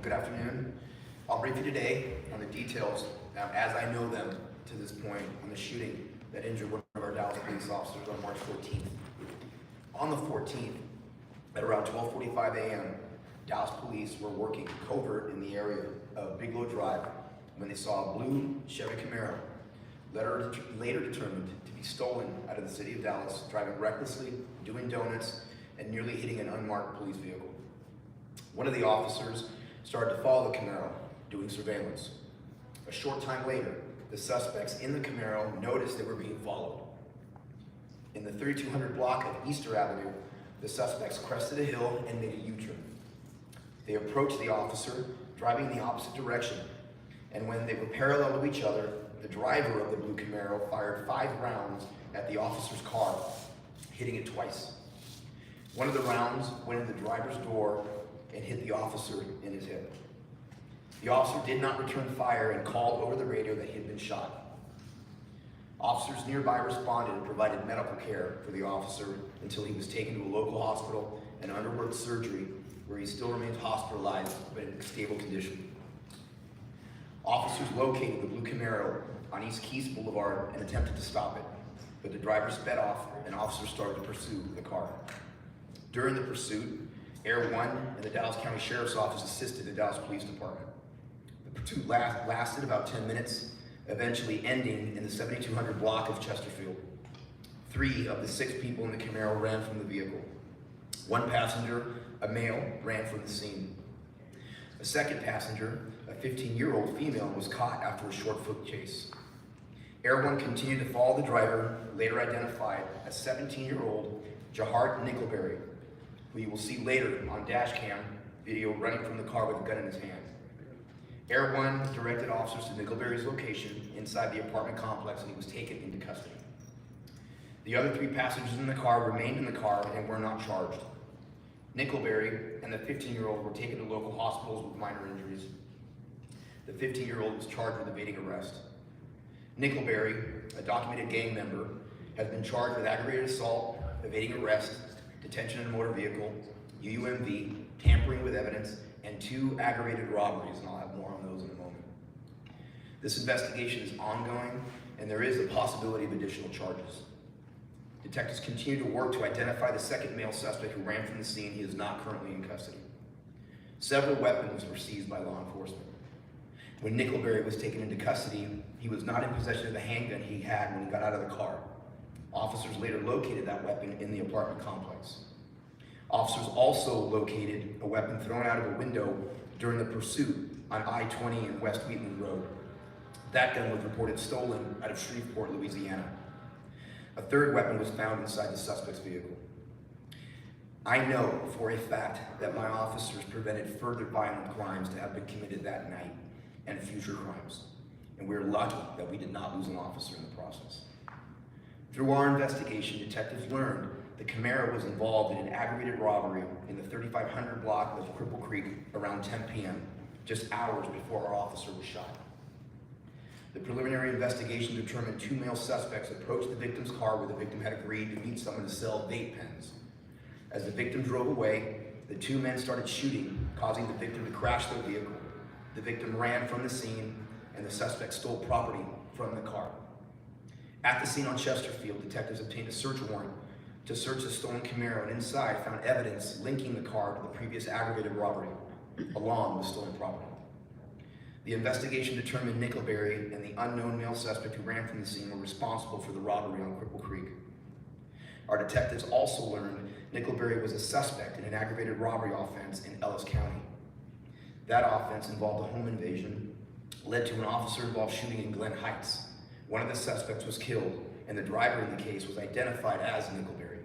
Good afternoon. I'll brief you today on the details as I know them to this point on the shooting that injured one of our Dallas police officers on March 14th. On the 14th, at around 12:45 a.m., Dallas police were working covert in the area of Bigelow Drive when they saw a blue Chevy Camaro, later determined to be stolen out of the city of Dallas, driving recklessly, doing donuts, and nearly hitting an unmarked police vehicle. One of the officers started to follow the Camaro, doing surveillance. A short time later, the suspects in the Camaro noticed they were being followed. In the 3200 block of Easter Avenue, the suspects crested a hill and made a U-turn. They approached the officer, driving in the opposite direction, and when they were parallel to each other, the driver of the blue Camaro fired 5 rounds at the officer's car, hitting it twice. One of the rounds went in the driver's door and hit the officer in his hip. The officer did not return fire and called over the radio that he had been shot. Officers nearby responded and provided medical care for the officer until he was taken to a local hospital and underwent surgery, where he still remains hospitalized but in stable condition. Officers located the blue Camaro on East Keys Boulevard and attempted to stop it, but the driver sped off and officers started to pursue the car. During the pursuit, Air 1 and the Dallas County Sheriff's Office assisted the Dallas Police Department. The pursuit lasted about 10 minutes, eventually ending in the 7200 block of Chesterfield. 3 of the 6 people in the Camaro ran from the vehicle. 1 passenger, a male, ran from the scene. A second passenger, a 15-year-old female, was caught after a short foot chase. Air 1 continued to follow the driver, later identified as 17-year-old Jahart Nickelberry, who you will see later on dash cam video running from the car with a gun in his hand. Air 1 directed officers to Nickelberry's location inside the apartment complex, and he was taken into custody. The other 3 passengers in the car remained in the car and were not charged. Nickelberry and the 15-year-old were taken to local hospitals with minor injuries. The 15-year-old was charged with evading arrest. Nickelberry, a documented gang member, has been charged with aggravated assault, evading arrest, detention in a motor vehicle, UUMV, tampering with evidence, and 2 aggravated robberies, and I'll have more on those in a moment. This investigation is ongoing, and there is a possibility of additional charges. Detectives continue to work to identify the second male suspect who ran from the scene. He is not currently in custody. Several weapons were seized by law enforcement. When Nickelberry was taken into custody, he was not in possession of the handgun he had when he got out of the car. Officers later located that weapon in the apartment complex. Officers also located a weapon thrown out of a window during the pursuit on I-20 and West Wheatland Road. That gun was reported stolen out of Shreveport, Louisiana. A third weapon was found inside the suspect's vehicle. I know for a fact that my officers prevented further violent crimes to have been committed that night and future crimes, and we're lucky that we did not lose an officer in the process. Through our investigation, detectives learned the Camaro was involved in an aggravated robbery in the 3500 block of Cripple Creek around 10 p.m., just hours before our officer was shot. The preliminary investigation determined 2 male suspects approached the victim's car where the victim had agreed to meet someone to sell vape pens. As the victim drove away, the 2 men started shooting, causing the victim to crash their vehicle. The victim ran from the scene, and the suspect stole property from the car. At the scene on Chesterfield, detectives obtained a search warrant to search the stolen Camaro, and inside found evidence linking the car to the previous aggravated robbery, along with stolen property. The investigation determined Nickelberry and the unknown male suspect who ran from the scene were responsible for the robbery on Cripple Creek. Our detectives also learned Nickelberry was a suspect in an aggravated robbery offense in Ellis County. That offense involved a home invasion, led to an officer-involved shooting in Glen Heights. One of the suspects was killed, and the driver in the case was identified as Nickelberry.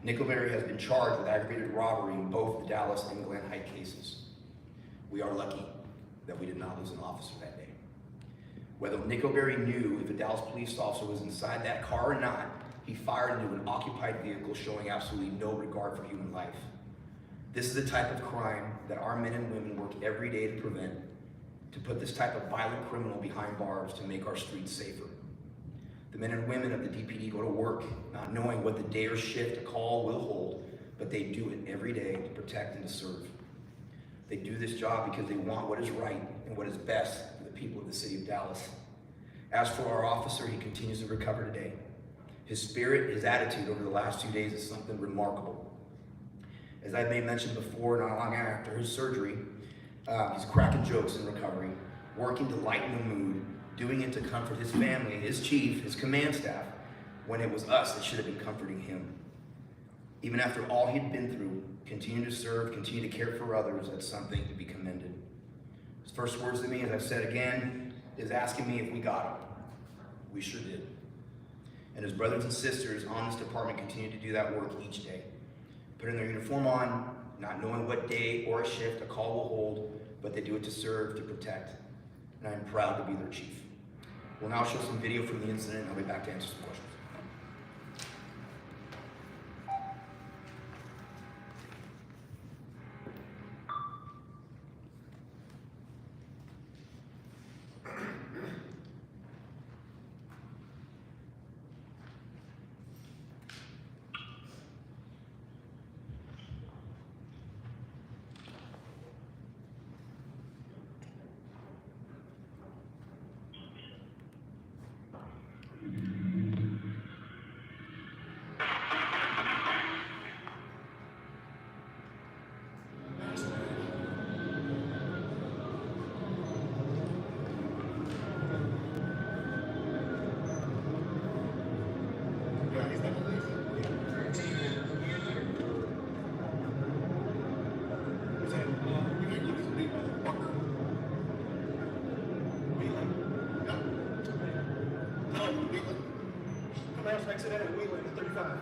Nickelberry has been charged with aggravated robbery in both the Dallas and Glen Heights cases. We are lucky that we did not lose an officer that day. Whether Nickelberry knew if a Dallas police officer was inside that car or not, he fired into an occupied vehicle, showing absolutely no regard for human life. This is the type of crime that our men and women work every day to prevent, to put this type of violent criminal behind bars to make our streets safer. The men and women of the DPD go to work not knowing what the day or shift a call will hold, but they do it every day to protect and to serve. They do this job because they want what is right and what is best for the people of the city of Dallas. As for our officer, he continues to recover today. His spirit, his attitude over the last 2 days is something remarkable. As I may mention before, not long after his surgery, he's cracking jokes in recovery, working to lighten the mood, doing it to comfort his family, his chief, his command staff, when it was us that should have been comforting him. Even after all he'd been through, continue to serve, continue to care for others, that's something to be commended. His first words to me, as I've said again, is asking me if we got him. We sure did. And his brothers and sisters on this department continue to do that work each day. Putting their uniform on, not knowing what day or a shift a call will hold, but they do it to serve, to protect. And I'm proud to be their chief. We'll now show some video from the incident, and I'll be back to answer some questions. Exit at Wheeling at 35.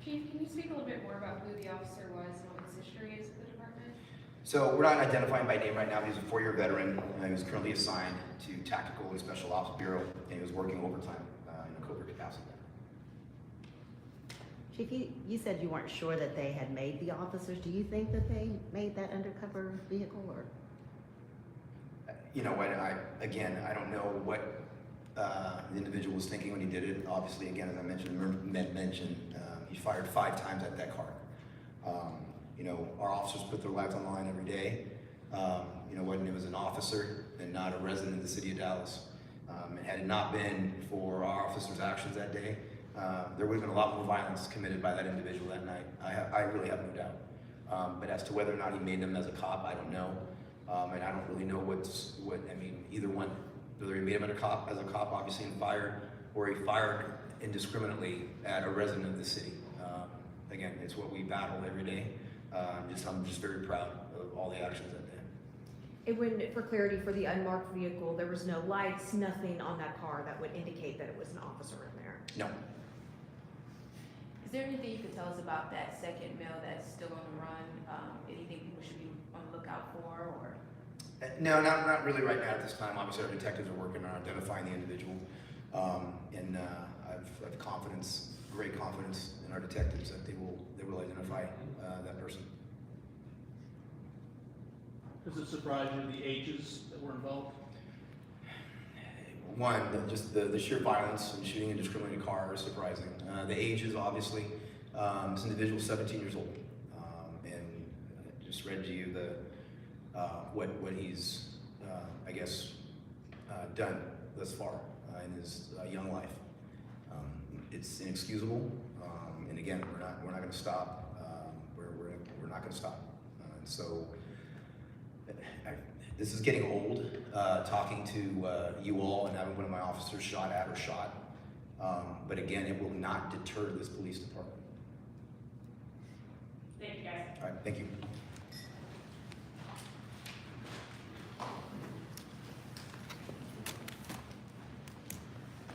Chief, can you speak a little bit more about who the officer was and what his history is with the department? So we're not identifying by name right now. He's a 4-year veteran. He was currently assigned to Tactical and Special Ops Bureau, and he was working overtime in a covert capacity. Chief, you said you weren't sure that they had made the officers. Do you think that they made that undercover vehicle, or? You know what, I don't know what the individual was thinking when he did it. Obviously, again, as I mentioned, he fired 5 times at that car. You know, our officers put their lives on the line every day. You know, when it was an officer and not a resident of the city of Dallas. And had it not been for our officers' actions that day, there would have been a lot more violence committed by that individual that night. I really have no doubt. But as to whether or not he made them as a cop, I don't know. And I don't really know I mean, either one, whether he made him as a cop, obviously, and fired, or he fired indiscriminately at a resident of the city. Again, it's what we battle every day. I'm just very proud of all the actions that day. And when, for clarity, for the unmarked vehicle, there was no lights, nothing on that car that would indicate that it was an officer in there? No. Is there anything you could tell us about that second mail that's still on the run? Anything people should be on the lookout for, or? No, not really right now at this time. Obviously, our detectives are working on identifying the individual. And I've confidence, great confidence in our detectives that they will identify that person. Does it surprise you the ages that were involved? One, just the sheer violence and shooting indiscriminately a car is surprising. The age is obviously, this individual is 17 years old. And I just read to you what he's, I guess, done thus far in his young life. It's inexcusable, and again, we're not going to stop. We're not going to stop. And so, this is getting old. Talking to you all and having one of my officers shot at or shot, but again, it will not deter this police department. Thank you, guys. All right, thank you.